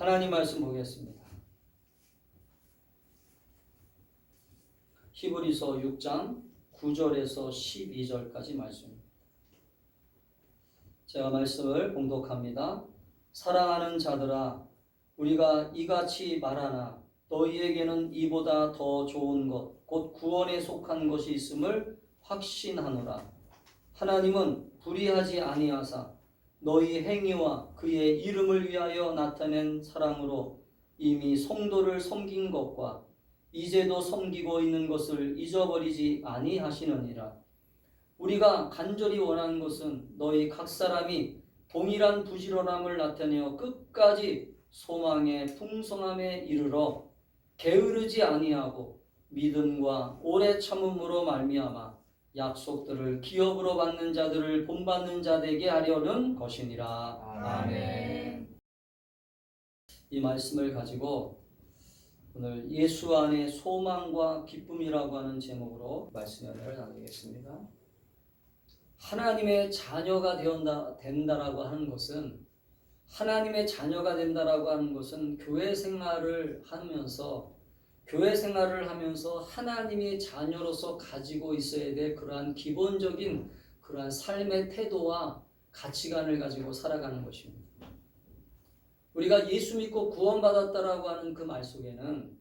하나님 말씀 보겠습니다. 히브리서 6장 9절에서 12절까지 말씀입니다. 제가 말씀을 봉독합니다. 사랑하는 자들아, 우리가 이같이 말하나 너희에게는 이보다 더 좋은 것, 곧 구원에 속한 것이 있음을 확신하노라. 하나님은 불의하지 아니하사 너희 행위와 그의 이름을 위하여 나타낸 사랑으로 이미 성도를 섬긴 것과 이제도 섬기고 있는 것을 잊어버리지 아니하시느니라. 우리가 간절히 원하는 것은 너희 각 사람이 동일한 부지런함을 나타내어 끝까지 소망의 풍성함에 이르러 게으르지 아니하고 믿음과 오래 참음으로 말미암아 약속들을 기업으로 받는 자들을 본받는 자 되게 하려는 것이니라. 아멘. 이 말씀을 가지고 오늘 예수 안에 소망과 기쁨이라고 하는 제목으로 말씀 연애를 나누겠습니다. 하나님의 자녀가 된다라고 하는 것은 교회 생활을 하면서 하나님의 자녀로서 가지고 있어야 될 그러한 기본적인 그러한 삶의 태도와 가치관을 가지고 살아가는 것입니다. 우리가 예수 믿고 구원받았다라고 하는 그 말 속에는,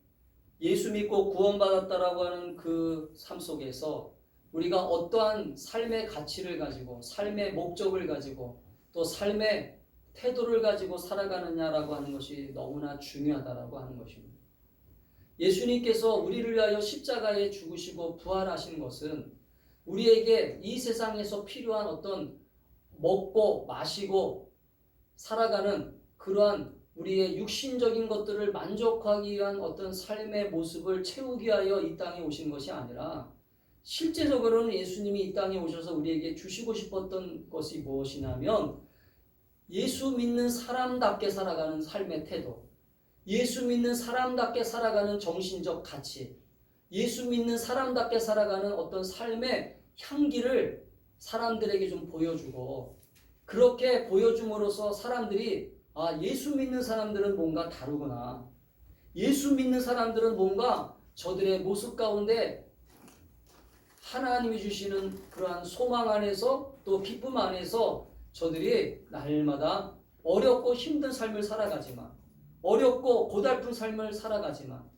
예수 믿고 구원받았다라고 하는 그 삶 속에서 우리가 어떠한 삶의 가치를 가지고, 삶의 목적을 가지고, 또 삶의 태도를 가지고 살아가느냐라고 하는 것이 너무나 중요하다라고 하는 것입니다. 예수님께서 우리를 위하여 십자가에 죽으시고 부활하신 것은 우리에게 이 세상에서 필요한 어떤 먹고 마시고 살아가는 그러한 우리의 육신적인 것들을 만족하기 위한 어떤 삶의 모습을 채우기 위하여 이 땅에 오신 것이 아니라, 실제적으로는 예수님이 이 땅에 오셔서 우리에게 주시고 싶었던 것이 무엇이냐면 예수 믿는 사람답게 살아가는 삶의 태도, 예수 믿는 사람답게 살아가는 정신적 가치, 예수 믿는 사람답게 살아가는 어떤 삶의 향기를 사람들에게 좀 보여주고, 그렇게 보여줌으로써 사람들이 예수 믿는 사람들은 뭔가 다르구나, 예수 믿는 사람들은 뭔가 저들의 모습 가운데 하나님이 주시는 그러한 소망 안에서 또 기쁨 안에서 저들이 날마다 어렵고 힘든 삶을 살아가지만, 어렵고 고달픈 삶을 살아가지만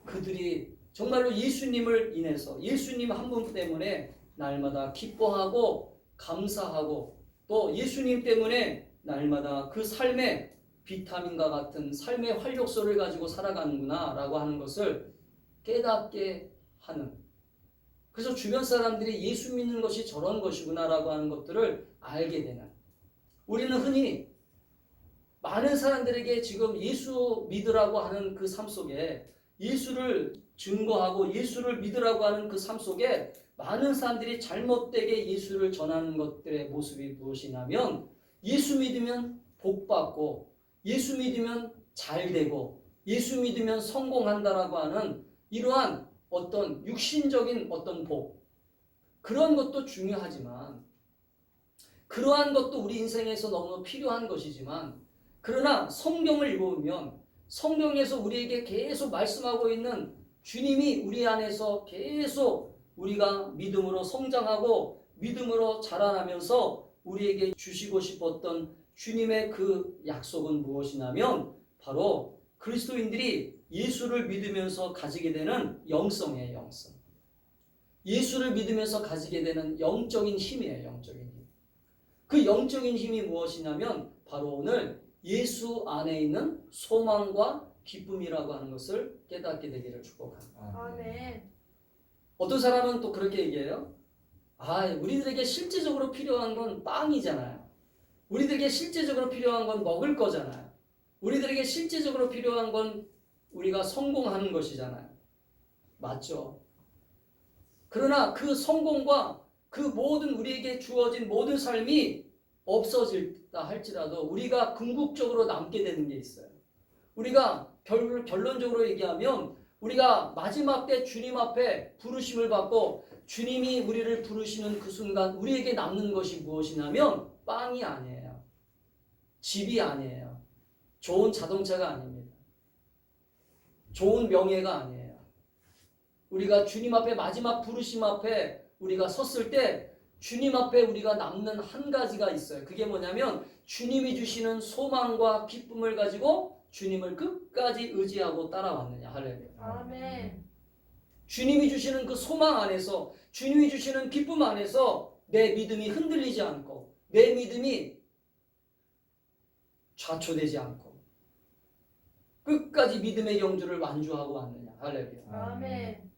그들이 정말로 예수님을 인해서, 예수님 한 분 때문에 날마다 기뻐하고 감사하고, 또 예수님 때문에 날마다 그 삶의 비타민과 같은 삶의 활력소를 가지고 살아가는구나 라고 하는 것을 깨닫게 하는, 그래서 주변 사람들이 예수 믿는 것이 저런 것이구나 라고 하는 것들을 알게 되는, 우리는 흔히 많은 사람들에게 지금 예수 믿으라고 하는 그 삶 속에, 예수를 증거하고 예수를 믿으라고 하는 그 삶 속에 많은 사람들이 잘못되게 예수를 전하는 것들의 모습이 무엇이냐면, 예수 믿으면 복받고, 예수 믿으면 잘되고, 예수 믿으면 성공한다라고 하는 이러한 어떤 육신적인 어떤 복, 그런 것도 중요하지만, 그러한 것도 우리 인생에서 너무 필요한 것이지만, 그러나 성경을 읽어보면 성경에서 우리에게 계속 말씀하고 있는 주님이 우리 안에서 계속 우리가 믿음으로 성장하고 믿음으로 자라나면서 우리에게 주시고 싶었던 주님의 그 약속은 무엇이냐면 바로 그리스도인들이 예수를 믿으면서 가지게 되는 영성이에요. 영성. 예수를 믿으면서 가지게 되는 영적인 힘이에요. 영적인 힘. 그 영적인 힘이 무엇이냐면 바로 오늘 예수 안에 있는 소망과 기쁨이라고 하는 것을 깨닫게 되기를 축복합니다. 아멘. 어떤 사람은 또 그렇게 얘기해요. 우리들에게 실제적으로 필요한 건 빵이잖아요. 우리들에게 실제적으로 필요한 건 먹을 거잖아요. 우리들에게 실제적으로 필요한 건 우리가 성공하는 것이잖아요. 맞죠? 그러나 그 성공과 그 모든 우리에게 주어진 모든 삶이 없어질다 할지라도 우리가 궁극적으로 남게 되는 게 있어요. 우리가 결론적으로 얘기하면 우리가 마지막 때 주님 앞에 부르심을 받고 주님이 우리를 부르시는 그 순간 우리에게 남는 것이 무엇이냐면 빵이 아니에요. 집이 아니에요. 좋은 자동차가 아닙니다. 좋은 명예가 아니에요. 우리가 주님 앞에 마지막 부르심 앞에 우리가 섰을 때 주님 앞에 우리가 남는 한 가지가 있어요. 그게 뭐냐면 주님이 주시는 소망과 기쁨을 가지고 주님을 끝까지 의지하고 따라왔느냐. 할렐루야. 아멘. 주님이 주시는 그 소망 안에서, 주님이 주시는 기쁨 안에서 내 믿음이 흔들리지 않고, 내 믿음이 좌초되지 않고 끝까지 믿음의 경주를 완주하고 왔느냐. 할렐루야. 아멘.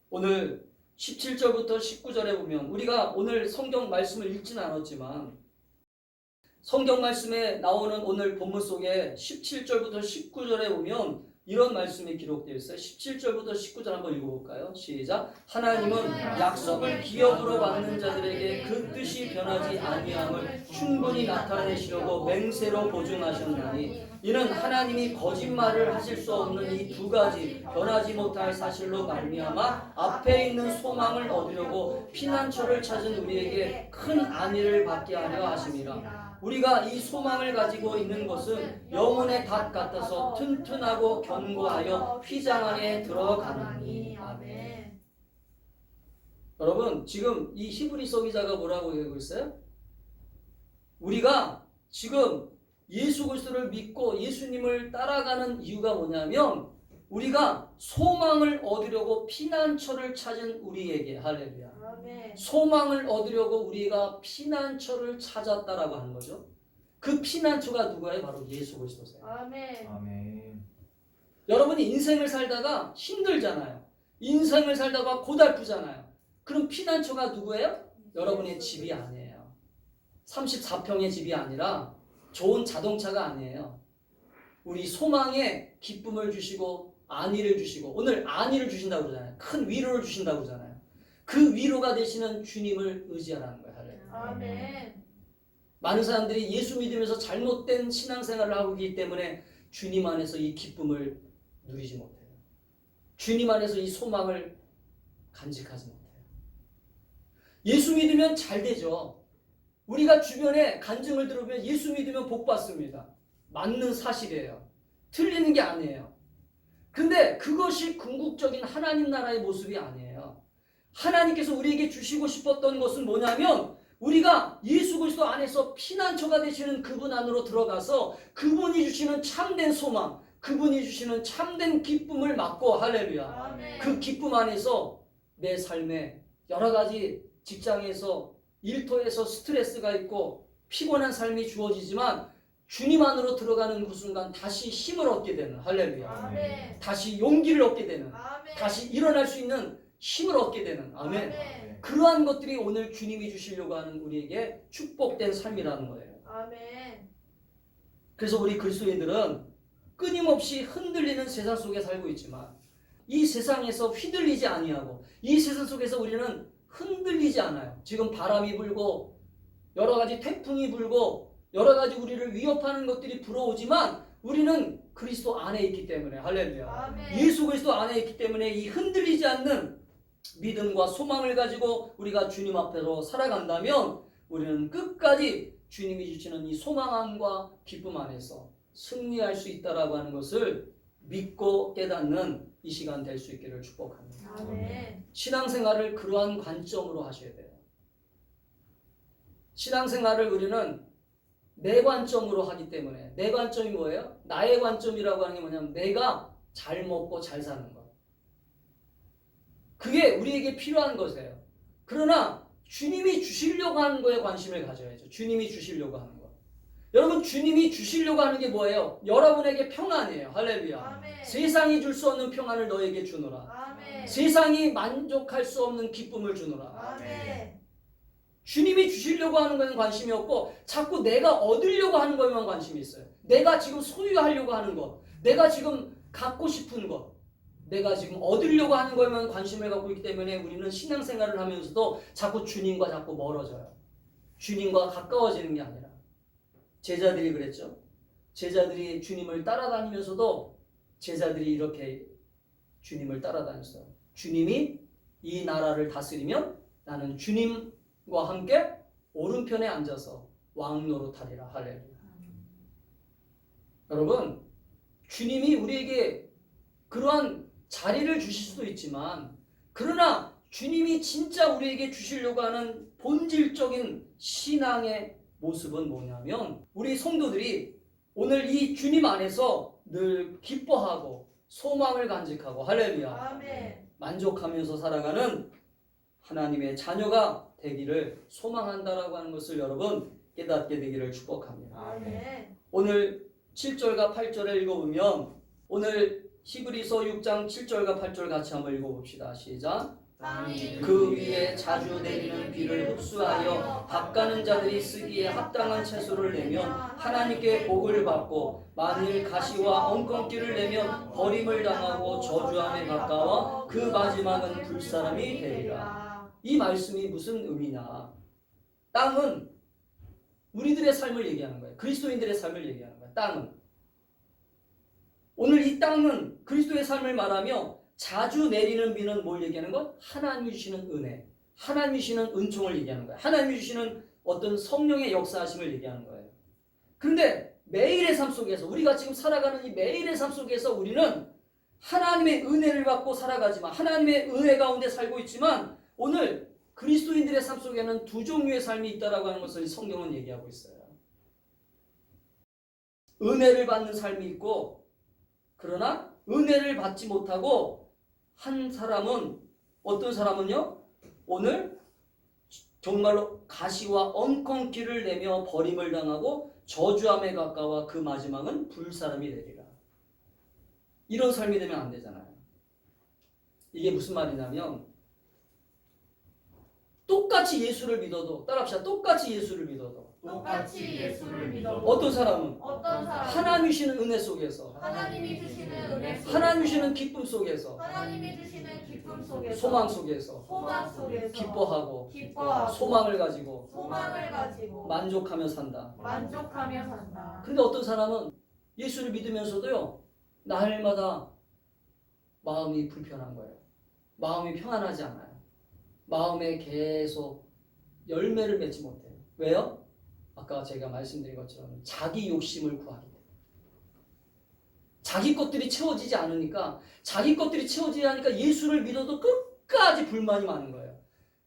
오늘 17절부터 19절에 보면, 우리가 오늘 성경 말씀을 읽지는 않았지만 성경 말씀에 나오는 오늘 본문 속에 17절부터 19절에 보면 이런 말씀이 기록되어 있어요. 17절부터 19절 한번 읽어볼까요? 시작. 하나님은 약속을 기업으로 받는 자들에게 그 뜻이 변하지 아니함을 충분히 나타내시려고 맹세로 보증하셨나니, 이는 하나님이 거짓말을 하실 수 없는 이 두 가지 변하지 못할 사실로 말미암아 앞에 있는 소망을 얻으려고 피난처를 찾은 우리에게 큰 안위를 받게 하려 하심이라. 우리가 이 소망을 가지고 있는 것은 영혼의 닷 같아서 튼튼하고 견고하여 휘장 안에 들어가느니. 아멘. 여러분, 지금 이 히브리서 기자가 뭐라고 얘기하고 있어요? 우리가 지금 예수 그리스도를 믿고 예수님을 따라가는 이유가 뭐냐면 우리가 소망을 얻으려고 피난처를 찾은 우리에게, 할렐루야, 아멘. 소망을 얻으려고 우리가 피난처를 찾았다라고 하는 거죠. 그 피난처가 누구예요? 바로 예수 그리스도세요. 아멘. 아멘. 여러분이 인생을 살다가 힘들잖아요. 인생을 살다가 고달프잖아요. 그럼 피난처가 누구예요? 여러분의 집이 아니에요. 34평의 집이 아니라 좋은 자동차가 아니에요. 우리 소망에 기쁨을 주시고 안위를 주시고, 오늘 안위를 주신다고 그러잖아요. 큰 위로를 주신다고 그러잖아요. 그 위로가 되시는 주님을 의지하라는 거예요. 아멘. 많은 사람들이 예수 믿으면서 잘못된 신앙생활을 하고 있기 때문에 주님 안에서 이 기쁨을 누리지 못해요. 주님 안에서 이 소망을 간직하지 못해요. 예수 믿으면 잘 되죠. 우리가 주변에 간증을 들어보면 예수 믿으면 복 받습니다. 맞는 사실이에요. 틀리는 게 아니에요. 근데 그것이 궁극적인 하나님 나라의 모습이 아니에요. 하나님께서 우리에게 주시고 싶었던 것은 뭐냐면 우리가 예수 그리스도 안에서 피난처가 되시는 그분 안으로 들어가서 그분이 주시는 참된 소망, 그분이 주시는 참된 기쁨을 맛고, 할렐루야, 아멘. 그 기쁨 안에서 내 삶에 여러 가지 직장에서 일터에서 스트레스가 있고 피곤한 삶이 주어지지만 주님 안으로 들어가는 그 순간 다시 힘을 얻게 되는, 할렐루야, 아멘. 다시 용기를 얻게 되는, 아멘. 다시 일어날 수 있는 힘을 얻게 되는, 아멘. 아멘. 그러한 것들이 오늘 주님이 주시려고 하는 우리에게 축복된 삶이라는 거예요. 아멘. 그래서 우리 그리스도인들은 끊임없이 흔들리는 세상 속에 살고 있지만 이 세상에서 휘둘리지 아니하고 이 세상 속에서 우리는 흔들리지 않아요. 지금 바람이 불고 여러 가지 태풍이 불고 여러 가지 우리를 위협하는 것들이 불어오지만 우리는 그리스도 안에 있기 때문에, 할렐루야, 아멘. 예수 그리스도 안에 있기 때문에 이 흔들리지 않는 믿음과 소망을 가지고 우리가 주님 앞에서 살아간다면 우리는 끝까지 주님이 주시는 이 소망 안과 기쁨 안에서 승리할 수 있다라고 하는 것을 믿고 깨닫는 이 시간 될 수 있기를 축복합니다. 아멘. 신앙생활을 그러한 관점으로 하셔야 돼요. 신앙생활을 우리는 내 관점으로 하기 때문에, 내 관점이 뭐예요? 나의 관점이라고 하는 게 뭐냐면 내가 잘 먹고 잘 사는 것. 그게 우리에게 필요한 것이에요. 그러나 주님이 주시려고 하는 거에 관심을 가져야죠. 주님이 주시려고 하는 것. 여러분, 주님이 주시려고 하는 게 뭐예요? 여러분에게 평안이에요. 할렐루야. 아멘. 세상이 줄 수 없는 평안을 너에게 주노라. 아멘. 세상이 만족할 수 없는 기쁨을 주노라. 아멘. 주님이 주시려고 하는 거에는 관심이 없고 자꾸 내가 얻으려고 하는 것에만 관심이 있어요. 내가 지금 소유하려고 하는 것, 내가 지금 갖고 싶은 것, 내가 지금 얻으려고 하는 거에만 관심을 갖고 있기 때문에 우리는 신앙생활을 하면서도 자꾸 주님과 자꾸 멀어져요. 주님과 가까워지는 게 아니라. 제자들이 그랬죠. 제자들이 주님을 따라다니면서도 제자들이 이렇게 주님을 따라다녔어요. 주님이 이 나라를 다스리면 나는 주님과 함께 오른편에 앉아서 왕노릇하리라. 할렐루야. 여러분, 주님이 우리에게 그러한 자리를 주실 수도 있지만, 그러나 주님이 진짜 우리에게 주시려고 하는 본질적인 신앙의 모습은 뭐냐면, 우리 성도들이 오늘 이 주님 안에서 늘 기뻐하고 소망을 간직하고, 할렐루야, 아멘. 만족하면서 살아가는 하나님의 자녀가 되기를 소망한다라고 하는 것을 여러분 깨닫게 되기를 축복합니다. 아멘. 오늘 7절과 8절을 읽어보면, 오늘 히브리서 6장 7절과 8절 같이 한번 읽어봅시다. 시작. 그 위에 자주 내리는 비를 흡수하여 값가는 자들이 쓰기에 합당한 채소를 내면 하나님께 복을 받고, 만일 가시와 엉겅퀴를 내면 버림을 당하고 저주함에 가까워 그 마지막은 불사람이 되리라. 이 말씀이 무슨 의미냐? 땅은 우리들의 삶을 얘기하는 거예요. 그리스도인들의 삶을 얘기하는 거예요. 땅은. 오늘 이 땅은 그리스도의 삶을 말하며, 자주 내리는 비는 뭘 얘기하는 것? 하나님이 주시는 은혜, 하나님이 주시는 은총을 얘기하는 거예요. 하나님이 주시는 어떤 성령의 역사하심을 얘기하는 거예요. 그런데 매일의 삶 속에서, 우리가 지금 살아가는 이 매일의 삶 속에서 우리는 하나님의 은혜를 받고 살아가지만, 하나님의 은혜 가운데 살고 있지만, 오늘 그리스도인들의 삶 속에는 두 종류의 삶이 있다라고 하는 것을 성경은 얘기하고 있어요. 은혜를 받는 삶이 있고, 그러나 은혜를 받지 못하고 한 사람은, 어떤 사람은요, 오늘 정말로 가시와 엉겅퀴를 내며 버림을 당하고 저주함에 가까워 그 마지막은 불사람이 되리라. 이런 삶이 되면 안 되잖아요. 이게 무슨 말이냐면, 똑같이 예수를 믿어도, 따라합시다. 똑같이 예수를 믿어도 똑같이 예수를 믿어. 어떤 사람은 어떤 사람? 하나님이 주시는 은혜 속에서, 하나님이 주시는 은혜 속에서, 하나님이 주시는 기쁨 속에서, 하나님이 주시는 기쁨 속에서, 소망 속에서 소망 속에서 기뻐하고 기뻐하고 소망을 가지고 소망을 가지고 만족하며 산다. 만족하며 산다. 그런데 어떤 사람은 예수를 믿으면서도요, 날마다 마음이 불편한 거예요. 마음이 평안하지 않아요. 마음에 계속 열매를 맺지 못해요. 왜요? 아까 제가 말씀드린 것처럼 자기 욕심을 구하기 때문에. 자기 것들이 채워지지 않으니까, 자기 것들이 채워지지 않으니까 예수를 믿어도 끝까지 불만이 많은 거예요.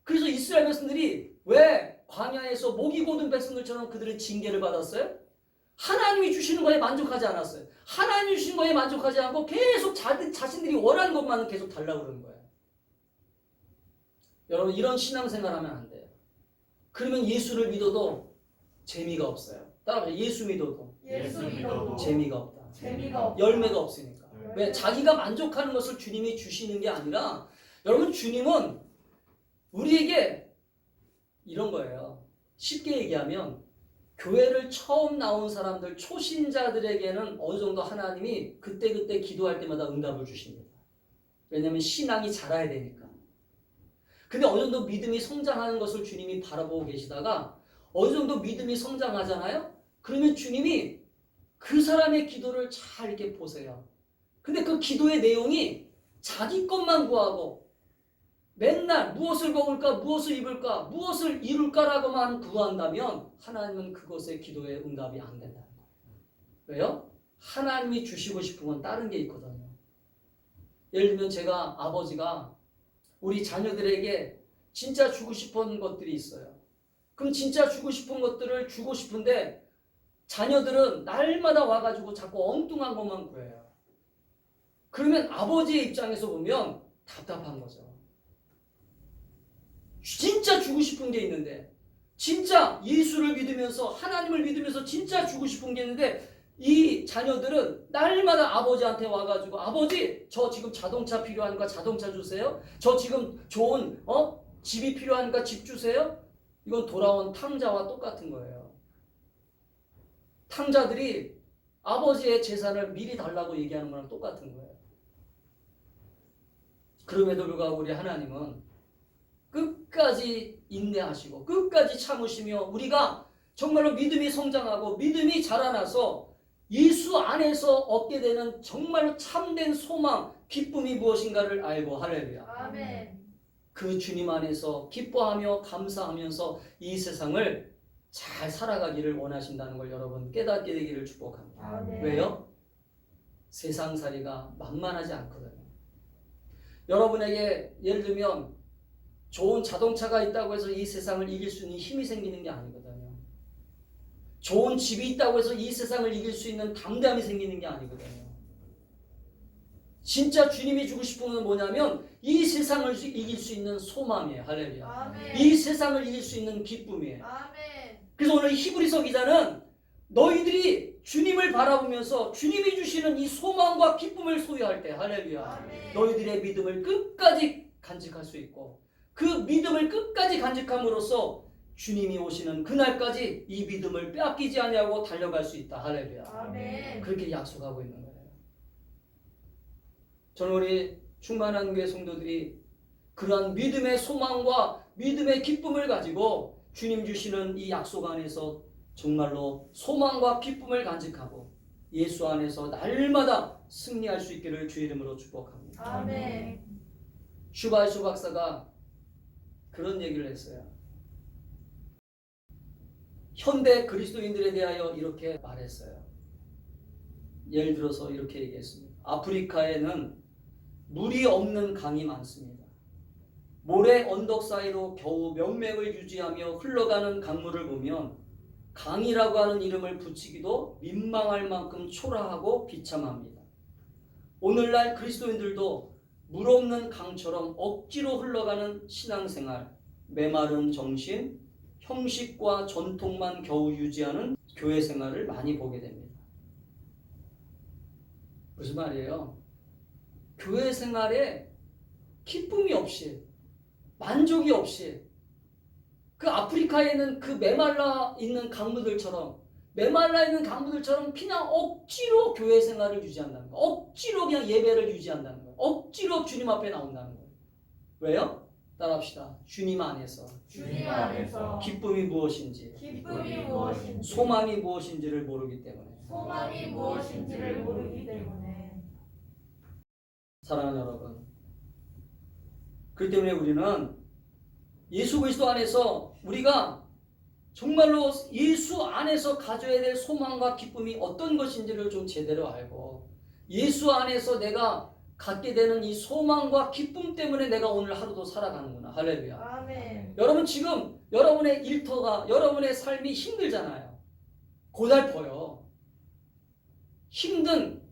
그래서 이스라엘 백성들이 왜 광야에서 목이 고든 백성들처럼 그들은 징계를 받았어요? 하나님이 주시는 거에 만족하지 않았어요. 하나님이 주신 거에 만족하지 않고 계속 자신들이 원하는 것만 계속 달라고 그러는 거예요. 여러분, 이런 신앙생활 하면 안 돼요. 그러면 예수를 믿어도 재미가 없어요. 따라하세요. 예수 믿어도 예수 믿어도 재미가 없다. 재미가 없다. 열매가 없으니까. 왜? 자기가 만족하는 것을 주님이 주시는 게 아니라, 여러분, 주님은 우리에게 이런 거예요. 쉽게 얘기하면, 교회를 처음 나온 사람들, 초신자들에게는 어느 정도 하나님이 그때그때 기도할 때마다 응답을 주십니다. 왜냐하면 신앙이 자라야 되니까. 근데 어느 정도 믿음이 성장하는 것을 주님이 바라보고 계시다가, 어느 정도 믿음이 성장하잖아요? 그러면 주님이 그 사람의 기도를 잘 이렇게 보세요. 근데 그 기도의 내용이 자기 것만 구하고 맨날 무엇을 먹을까, 무엇을 입을까, 무엇을 이룰까라고만 구한다면 하나님은 그것의 기도에 응답이 안 된다는 거예요. 왜요? 하나님이 주시고 싶은 건 다른 게 있거든요. 예를 들면 제가, 아버지가 우리 자녀들에게 진짜 주고 싶은 것들이 있어요. 그럼 진짜 주고 싶은 것들을 주고 싶은데 자녀들은 날마다 와가지고 자꾸 엉뚱한 것만 구해요. 그러면 아버지의 입장에서 보면 답답한 거죠. 진짜 주고 싶은 게 있는데, 진짜 예수를 믿으면서, 하나님을 믿으면서 진짜 주고 싶은 게 있는데, 이 자녀들은 날마다 아버지한테 와가지고, 아버지, 저 지금 자동차 필요하니까 자동차 주세요. 저 지금 좋은 집이 필요하니까 집 주세요. 이건 돌아온 탕자와 똑같은 거예요. 탕자들이 아버지의 재산을 미리 달라고 얘기하는 거랑 똑같은 거예요. 그럼에도 불구하고 우리 하나님은 끝까지 인내하시고 끝까지 참으시며, 우리가 정말로 믿음이 성장하고 믿음이 자라나서 예수 안에서 얻게 되는 정말로 참된 소망, 기쁨이 무엇인가를 알고, 할렐루야, 아멘. 그 주님 안에서 기뻐하며 감사하면서 이 세상을 잘 살아가기를 원하신다는 걸 여러분 깨닫게 되기를 축복합니다. 아멘. 왜요? 세상살이가 만만하지 않거든요. 여러분에게 예를 들면 좋은 자동차가 있다고 해서 이 세상을 이길 수 있는 힘이 생기는 게 아니거든요. 좋은 집이 있다고 해서 이 세상을 이길 수 있는 담대함이 생기는 게 아니거든요. 진짜 주님이 주고 싶은 건 뭐냐면 이 세상을 이길 수 있는 소망이에요. 할렐루야. 아멘. 이 세상을 이길 수 있는 기쁨이에요. 아멘. 그래서 오늘 히브리서 기자는 너희들이 주님을 바라보면서 주님이 주시는 이 소망과 기쁨을 소유할 때 할렐루야. 아멘. 너희들의 믿음을 끝까지 간직할 수 있고 그 믿음을 끝까지 간직함으로써 주님이 오시는 그날까지 이 믿음을 빼앗기지 아니하고 달려갈 수 있다. 할렐루야. 아멘. 그렇게 약속하고 있는 거예요. 저는 우리 충만한 교회 성도들이 그러한 믿음의 소망과 믿음의 기쁨을 가지고 주님 주시는 이 약속 안에서 정말로 소망과 기쁨을 간직하고 예수 안에서 날마다 승리할 수 있기를 주의 이름으로 축복합니다. 아멘. 슈바이쇼 박사가 그런 얘기를 했어요. 현대 그리스도인들에 대하여 이렇게 말했어요. 예를 들어서 이렇게 얘기했습니다. 아프리카에는 물이 없는 강이 많습니다. 모래 언덕 사이로 겨우 명맥을 유지하며 흘러가는 강물을 보면 강이라고 하는 이름을 붙이기도 민망할 만큼 초라하고 비참합니다. 오늘날 그리스도인들도 물 없는 강처럼 억지로 흘러가는 신앙생활, 메마른 정신, 형식과 전통만 겨우 유지하는 교회 생활을 많이 보게 됩니다. 무슨 말이에요? 교회 생활에 기쁨이 없이, 만족이 없이, 그 아프리카에 있는 그 메말라 있는 강물들처럼 그냥 억지로 교회 생활을 유지한다는 거예요. 억지로 그냥 예배를 유지한다는 거예요. 억지로 주님 앞에 나온다는 거예요. 왜요? 따라합시다. 주님 안에서 주님 안에서 기쁨이 무엇인지, 기쁨이 무엇인지, 소망이 무엇인지를 모르기 때문에. 소망이 무엇인지를 모르기 때문에. 사랑하는 여러분, 그렇기 때문에 우리는 예수 그리스도 안에서 우리가 정말로 예수 안에서 가져야 될 소망과 기쁨이 어떤 것인지를 좀 제대로 알고 예수 안에서 내가 갖게 되는 이 소망과 기쁨 때문에 내가 오늘 하루도 살아가는구나. 할렐루야. 아멘. 여러분 지금 여러분의 일터가 여러분의 삶이 힘들잖아요. 고달퍼요. 힘든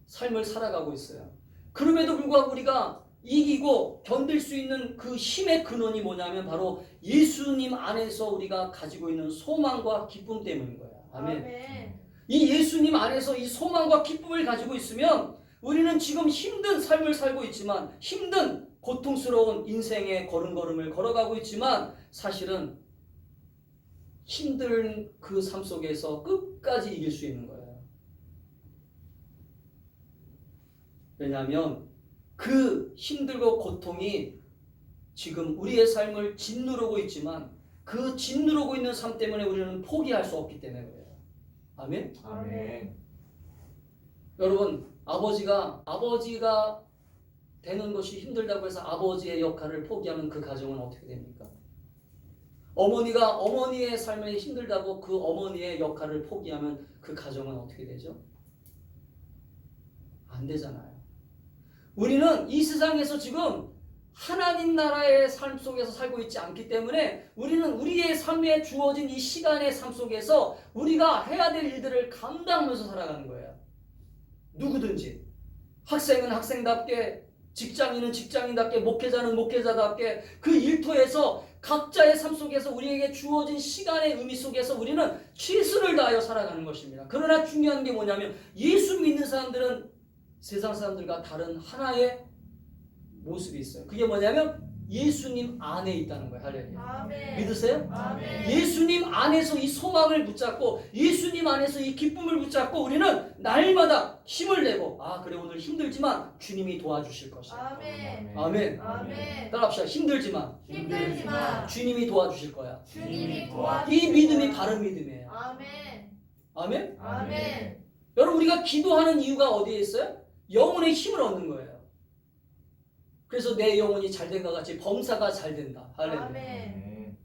삶을 살아가고 있어요. 그럼에도 불구하고 우리가 이기고 견딜 수 있는 그 힘의 근원이 뭐냐면 바로 예수님 안에서 우리가 가지고 있는 소망과 기쁨 때문인 거예요. 아멘. 아멘. 이 예수님 안에서 이 소망과 기쁨을 가지고 있으면 우리는 지금 힘든 삶을 살고 있지만 힘든 고통스러운 인생의 걸음걸음을 걸어가고 있지만 사실은 힘든 그 삶 속에서 끝까지 이길 수 있는 거예요. 왜냐하면 그 힘들고 고통이 지금 우리의 삶을 짓누르고 있지만 그 짓누르고 있는 삶 때문에 우리는 포기할 수 없기 때문에 그래요. 아멘? 아멘. 여러분 아버지가 되는 것이 힘들다고 해서 아버지의 역할을 포기하면 그 가정은 어떻게 됩니까? 어머니가 어머니의 삶이 힘들다고 그 어머니의 역할을 포기하면 그 가정은 어떻게 되죠? 안 되잖아요. 우리는 이 세상에서 지금 하나님 나라의 삶 속에서 살고 있지 않기 때문에 우리는 우리의 삶에 주어진 이 시간의 삶 속에서 우리가 해야 될 일들을 감당하면서 살아가는 거예요. 누구든지 학생은 학생답게, 직장인은 직장인답게, 목회자는 목회자답게 그 일터에서 각자의 삶 속에서 우리에게 주어진 시간의 의미 속에서 우리는 최선을 다하여 살아가는 것입니다. 그러나 중요한 게 뭐냐면 예수 믿는 사람들은 세상 사람들과 다른 하나의 모습이 있어요. 그게 뭐냐면 예수님 안에 있다는 거예요. 할렐루야. 아멘. 믿으세요? 아멘. 예수님 안에서 이 소망을 붙잡고 예수님 안에서 이 기쁨을 붙잡고 우리는 날마다 힘을 내고 그래 오늘 힘들지만 주님이 도와주실 것이야. 아멘. 아멘. 아멘. 따라합시다. 힘들지만 주님이 도와주실 거야. 주님이 도와주실 이 믿음이 거야. 바른 믿음이에요. 아멘. 아멘? 아멘. 여러분 우리가 기도하는 이유가 어디에 있어요? 영혼의 힘을 얻는 거예요. 그래서 내 영혼이 잘 된 것 같이 범사가 잘 된다. 할렐루야. 아멘.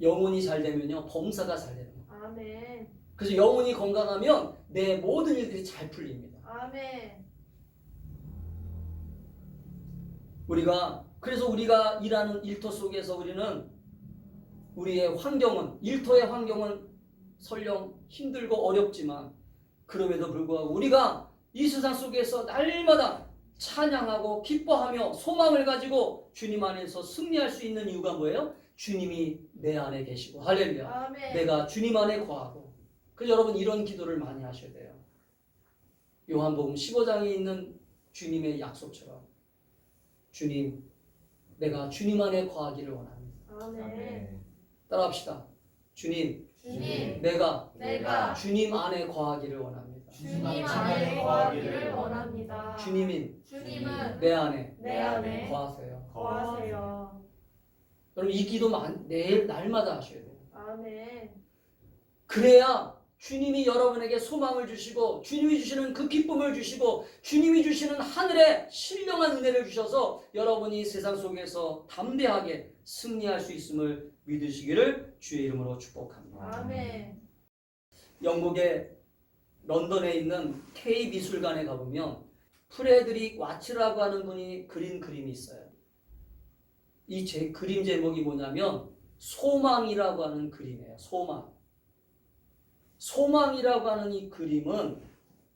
영혼이 잘 되면요, 범사가 잘 되는 거예요. 아멘. 그래서 영혼이 건강하면 내 모든 일들이 잘 풀립니다. 아멘. 그래서 우리가 일하는 일터 속에서 우리는 우리의 환경은, 일터의 환경은 설령 힘들고 어렵지만 그럼에도 불구하고 우리가 이 세상 속에서 날마다 찬양하고 기뻐하며 소망을 가지고 주님 안에서 승리할 수 있는 이유가 뭐예요? 주님이 내 안에 계시고, 할렐루야. 아멘. 내가 주님 안에 거하고. 그래서 여러분 이런 기도를 많이 하셔야 돼요. 요한복음 15장에 있는 주님의 약속처럼, 주님, 내가 주님 안에 거하기를 원합니다. 아멘. 따라합시다. 주님, 주님, 내가 주님 안에 거하기를 원합니다. 주님 안에 거하기를 원합니다. 주님은 내 안에 거하세요. 거하세요. 여러분 이 기도 매일 날마다 하셔야 돼요. 아멘. 그래야 주님이 여러분에게 소망을 주시고, 주님이 주시는 그 기쁨을 주시고, 주님이 주시는 하늘의 신령한 은혜를 주셔서 여러분이 세상 속에서 담대하게 승리할 수 있음을 믿으시기를 주의 이름으로 축복합니다. 아멘. 영국의 런던에 있는 K 미술관에 가보면 프레드릭 와츠라고 하는 분이 그린 그림이 있어요. 이 그림 제목이 뭐냐면 소망이라고 하는 그림이에요. 소망이라고 하는 이 그림은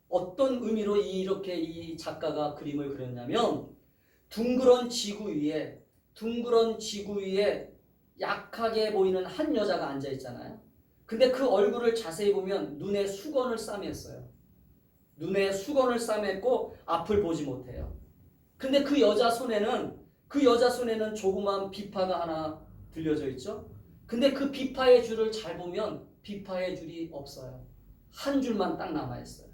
어떤 의미로 이렇게 이 작가가 그림을 그렸냐면, 둥그런 지구 위에 약하게 보이는 한 여자가 앉아 있잖아요. 근데 그 얼굴을 자세히 보면 눈에 수건을 싸맸어요. 눈에 수건을 싸맸고 앞을 보지 못해요. 근데 그 여자 손에는 조그만 비파가 하나 들려져 있죠. 근데 그 비파의 줄을 잘 보면 비파의 줄이 없어요. 한 줄만 딱 남아있어요.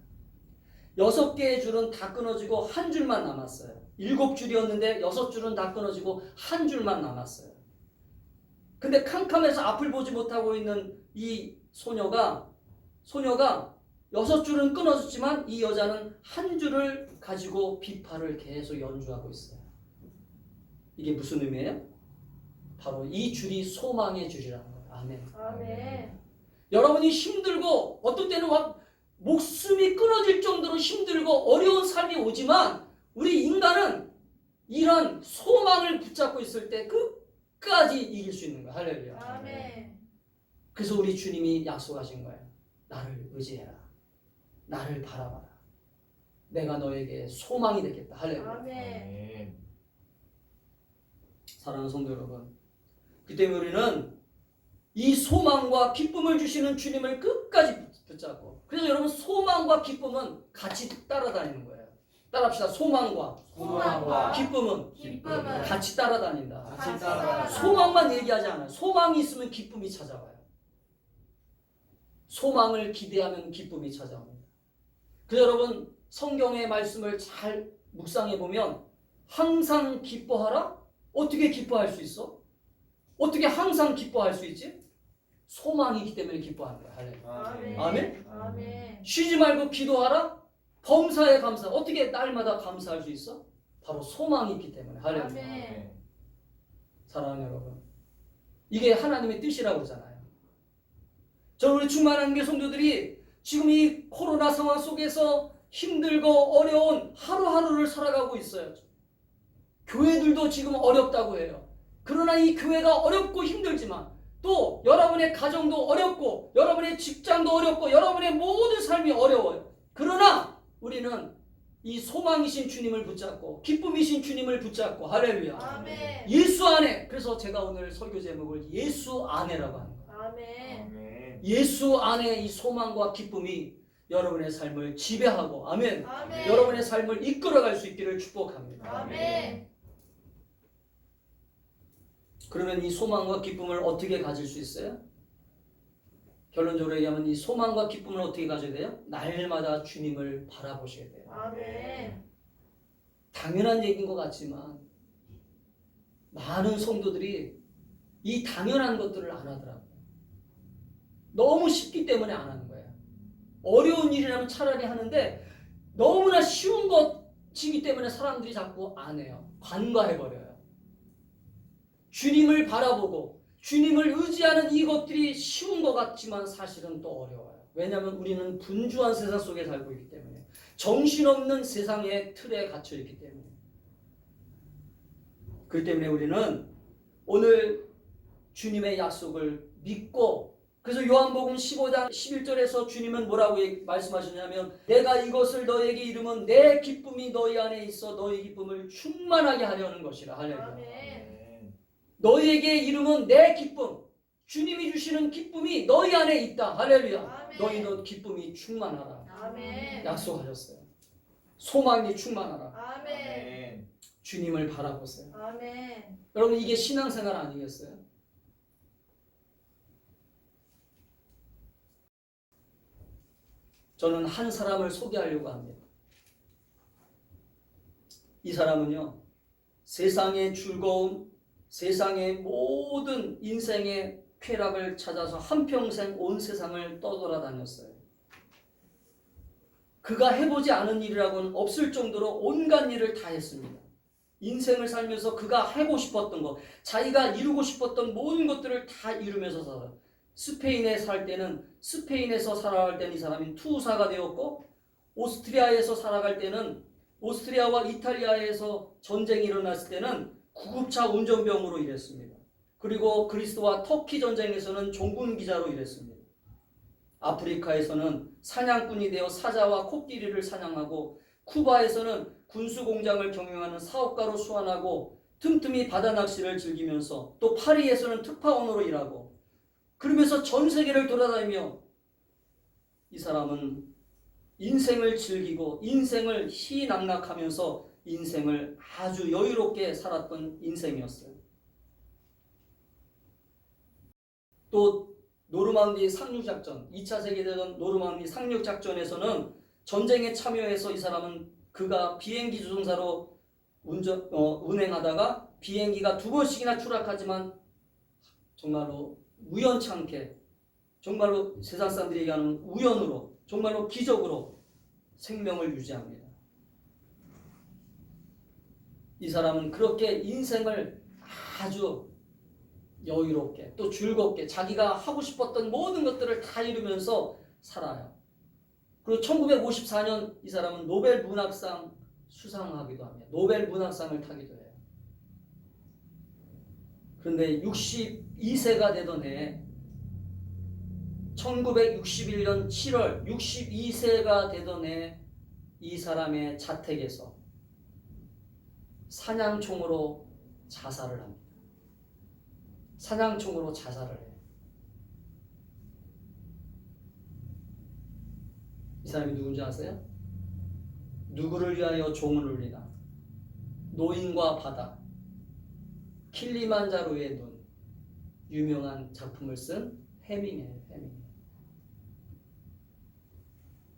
6개의 줄은 다 끊어지고 한 줄만 남았어요. 7줄이었는데 6줄은 다 끊어지고 한 줄만 남았어요. 근데 캄캄해서 앞을 보지 못하고 있는 이 소녀가 6줄은 끊어졌지만 이 여자는 한 줄을 가지고 비파를 계속 연주하고 있어요. 이게 무슨 의미예요? 바로 이 줄이 소망의 줄이라는 거예요. 아멘. 아멘. 여러분이 힘들고 어떤 때는 목숨이 끊어질 정도로 힘들고 어려운 삶이 오지만 우리 인간은 이런 소망을 붙잡고 있을 때 끝까지 이길 수 있는 거예요. 할렐루야. 아멘. 그래서 우리 주님이 약속하신 거예요. 나를 의지해라. 나를 바라봐라. 내가 너에게 소망이 되겠다. 할렐루야. 아멘. 사랑하는 성도 여러분, 그 때문에 우리는 이 소망과 기쁨을 주시는 주님을 끝까지 붙잡고, 그래서 여러분 소망과 기쁨은 같이 따라다니는 거예요. 따라합시다. 소망과 기쁨은 같이 따라다닌다. 같이 따라다닌다. 소망만 얘기하지 않아요. 소망이 있으면 기쁨이 찾아와요. 소망을 기대하면 기쁨이 찾아옵니다. 그래서 여러분 성경의 말씀을 잘 묵상해 보면 항상 기뻐하라? 어떻게 기뻐할 수 있어? 어떻게 항상 기뻐할 수 있지? 소망이 있기 때문에 기뻐하는 거야. 할렐루야. 아멘? 아멘. 쉬지 말고 기도하라? 범사에 감사. 어떻게 날마다 감사할 수 있어? 바로 소망이 있기 때문에. 할렐루야. 아멘. 사랑하는 여러분, 이게 하나님의 뜻이라고 그러잖아요. 저 우리 충만한 교 성도들이 지금 이 코로나 상황 속에서 힘들고 어려운 하루하루를 살아가고 있어요. 교회들도 지금 어렵다고 해요. 그러나 이 교회가 어렵고 힘들지만 또 여러분의 가정도 어렵고 여러분의 직장도 어렵고 여러분의 모든 삶이 어려워요. 그러나 우리는 이 소망이신 주님을 붙잡고 기쁨이신 주님을 붙잡고, 할렐루야. 아멘. 예수 안에. 그래서 제가 오늘 설교 제목을 예수 안에라고 하는 거예요. 아멘. 예수 안에 이 소망과 기쁨이 여러분의 삶을 지배하고, 아멘. 아멘. 여러분의 삶을 이끌어갈 수 있기를 축복합니다. 아멘. 그러면 이 소망과 기쁨을 어떻게 가질 수 있어요? 결론적으로 얘기하면 이 소망과 기쁨을 어떻게 가져야 돼요? 날마다 주님을 바라보셔야 돼요. 아멘. 당연한 얘기인 것 같지만 많은 성도들이 이 당연한 것들을 안 하더라고요. 너무 쉽기 때문에 안 하는 거예요. 어려운 일이라면 차라리 하는데 너무나 쉬운 것이기 때문에 사람들이 자꾸 안 해요. 관과해버려요. 주님을 바라보고 주님을 의지하는 이것들이 쉬운 것 같지만 사실은 또 어려워요. 왜냐하면 우리는 분주한 세상 속에 살고 있기 때문에, 정신없는 세상의 틀에 갇혀 있기 때문에. 그렇기 때문에 우리는 오늘 주님의 약속을 믿고, 그래서 요한복음 15장 11절에서 주님은 뭐라고 말씀하셨냐면, 내가 이것을 너에게 이르면 내 기쁨이 너희 안에 있어 너희 기쁨을 충만하게 하려는 것이라. 할렐루야. 아멘. 너희에게 이르면 내 기쁨, 주님이 주시는 기쁨이 너희 안에 있다. 할렐루야. 아멘. 너희는 기쁨이 충만하라. 아멘. 약속하셨어요. 소망이 충만하라. 아멘. 주님을 바라보세요. 아멘. 여러분, 이게 신앙생활 아니겠어요? 저는 한 사람을 소개하려고 합니다. 이 사람은요, 세상의 즐거움, 세상의 모든 인생의 쾌락을 찾아서 한평생 온 세상을 떠돌아다녔어요. 그가 해보지 않은 일이라고는 없을 정도로 온갖 일을 다 했습니다. 인생을 살면서 그가 하고 싶었던 것, 자기가 이루고 싶었던 모든 것들을 다 이루면서 살아요. 스페인에 살 때는, 스페인에서 살아갈 때는 이 사람이 투사가 되었고, 오스트리아에서 살아갈 때는, 오스트리아와 이탈리아에서 전쟁이 일어났을 때는 구급차 운전병으로 일했습니다. 그리고 그리스와 터키 전쟁에서는 종군 기자로 일했습니다. 아프리카에서는 사냥꾼이 되어 사자와 코끼리를 사냥하고, 쿠바에서는 군수 공장을 경영하는 사업가로 수완하고, 틈틈이 바다 낚시를 즐기면서, 또 파리에서는 특파원으로 일하고, 그러면서 전 세계를 돌아다니며, 이 사람은 인생을 즐기고 인생을 희낙낙하면서 인생을 아주 여유롭게 살았던 인생이었어요. 또 노르망디 상륙작전, 2차 세계대전 노르망디 상륙작전에서는 전쟁에 참여해서 이 사람은 그가 비행기 조종사로 운행하다가 비행기가 2번씩이나 추락하지만 정말로 우연찮게, 정말로 세상 사람들이 얘기하는 우연으로, 정말로 기적으로 생명을 유지합니다. 이 사람은 그렇게 인생을 아주 여유롭게 또 즐겁게 자기가 하고 싶었던 모든 것들을 다 이루면서 살아요. 그리고 1954년 이 사람은 노벨 문학상 수상하기도 합니다. 노벨 문학상을 타기도 해요. 그런데 62세가 되던 해에 1961년 7월 62세가 되던 해 이 사람의 자택에서 사냥총으로 자살을 합니다. 사냥총으로 자살을 해요. 이 사람이 누군지 아세요? 누구를 위하여 종을 울리나, 노인과 바다, 킬리만자로의 눈, 유명한 작품을 쓴 해밍웨이예요. 해밍웨이.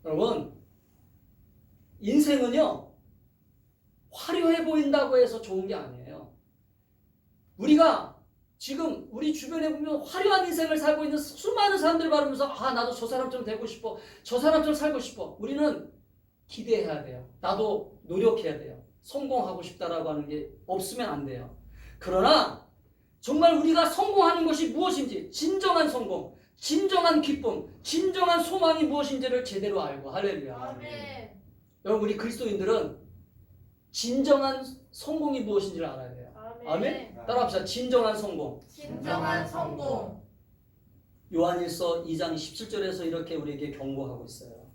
여러분, 인생은요 화려해 보인다고 해서 좋은 게 아니에요. 우리가 지금 우리 주변에 보면 화려한 인생을 살고 있는 수많은 사람들을 바라보면서, 아, 나도 저 사람처럼 되고 싶어, 저 사람처럼 살고 싶어. 우리는 기대해야 돼요. 나도 노력해야 돼요. 성공하고 싶다라고 하는 게 없으면 안 돼요. 그러나 정말 우리가 성공하는 것이 무엇인지, 진정한 성공, 진정한 기쁨, 진정한 소망이 무엇인지를 제대로 알고, 할렐루야. 아멘. 여러분, 우리 그리스도인들은 진정한 성공이 무엇인지를 알아야 돼요. 아멘? 따라합시다. 진정한 성공. 진정한 성공. 요한일서 2장 17절에서 이렇게 우리에게 경고하고 있어요.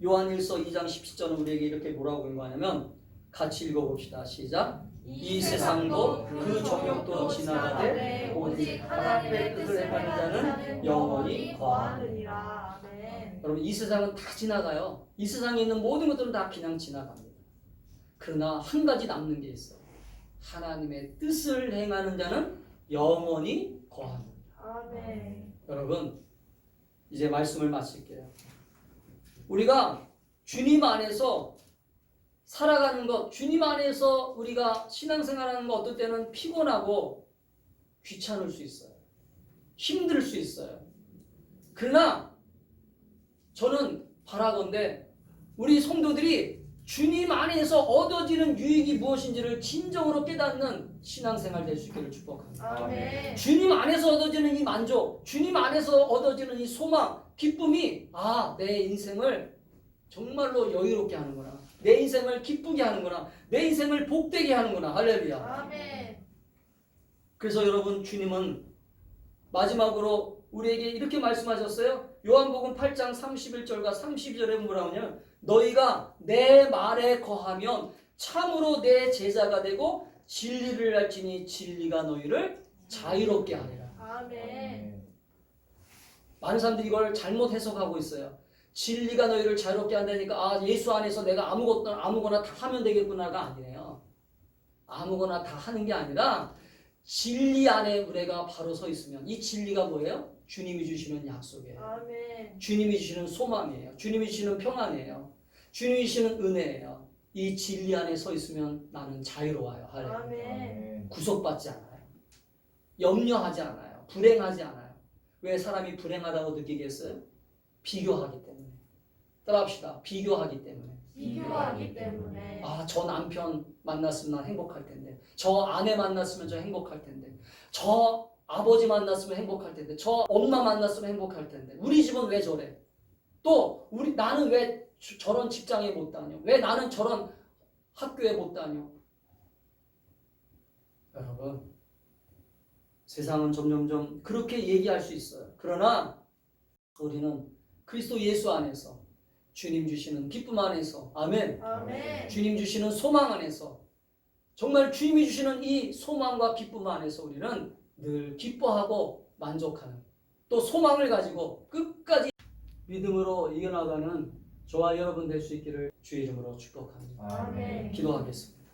요한일서 2장 17절은 우리에게 이렇게 뭐라고 경고하냐면, 같이 읽어봅시다. 시작. 이 세상도 그 정욕도 지나가되 오직 하나님의 뜻을 행하는 자는 영원히 거하느니라. 아멘. 여러분, 이 세상은 다 지나가요. 이 세상에 있는 모든 것들은 다 그냥 지나갑니다. 그러나 한 가지 남는 게 있어요. 하나님의 뜻을 행하는 자는 영원히 거합니다. 아멘. 여러분, 이제 말씀을 마칠게요. 우리가 주님 안에서 살아가는 것, 주님 안에서 우리가 신앙생활하는 것, 어떨 때는 피곤하고 귀찮을 수 있어요. 힘들 수 있어요. 그러나 저는 바라건대 우리 성도들이 주님 안에서 얻어지는 유익이 무엇인지를 진정으로 깨닫는 신앙생활 될 수 있기를 축복합니다. 아멘. 주님 안에서 얻어지는 이 만족, 주님 안에서 얻어지는 이 소망, 기쁨이 내 인생을 정말로 여유롭게 하는구나. 내 인생을 기쁘게 하는구나. 내 인생을 복되게 하는구나. 할렐루야. 아멘. 그래서 여러분 주님은 마지막으로 우리에게 이렇게 말씀하셨어요. 요한복음 8장 31절과 32절에 뭐라냐면 너희가 내 말에 거하면 참으로 내 제자가 되고 진리를 알지니 진리가 너희를 자유롭게 하리라. 아멘. 많은 사람들이 이걸 잘못 해석하고 있어요. 진리가 너희를 자유롭게 한다니까 예수 안에서 내가 아무거나 다 하면 되겠구나가 아니에요. 아무거나 다 하는 게 아니라 진리 안에 우리가 바로 서 있으면 이 진리가 뭐예요? 주님이 주시는 약속이에요. 아멘. 주님이 주시는 소망이에요. 주님이 주시는 평안이에요. 주님이 주시는 은혜예요. 이 진리 안에 서 있으면 나는 자유로워요. 할렐루야. 아멘. 구속받지 않아요. 염려하지 않아요. 불행하지 않아요. 왜 사람이 불행하다고 느끼겠어요? 비교하기 때문에. 따라합시다. 비교하기 때문에. 비교하기 때문에. 저 남편 만났으면 난 행복할 텐데. 저 아내 만났으면 저 행복할 텐데. 저 아버지 만났으면 행복할 텐데. 저 엄마 만났으면 행복할 텐데. 우리 집은 왜 저래? 또 나는 왜 저런 직장에 못 다녀? 왜 나는 저런 학교에 못 다녀? 여러분, 세상은 점점점 그렇게 얘기할 수 있어요. 그러나 우리는 그리스도 예수 안에서 주님 주시는 기쁨 안에서 아멘. 아멘. 주님 주시는 소망 안에서 정말 주님이 주시는 이 소망과 기쁨 안에서 우리는 늘 기뻐하고 만족하는 또 소망을 가지고 끝까지 믿음으로 이겨나가는 저와 여러분 될 수 있기를 주의 이름으로 축복합니다. 아멘. 기도하겠습니다.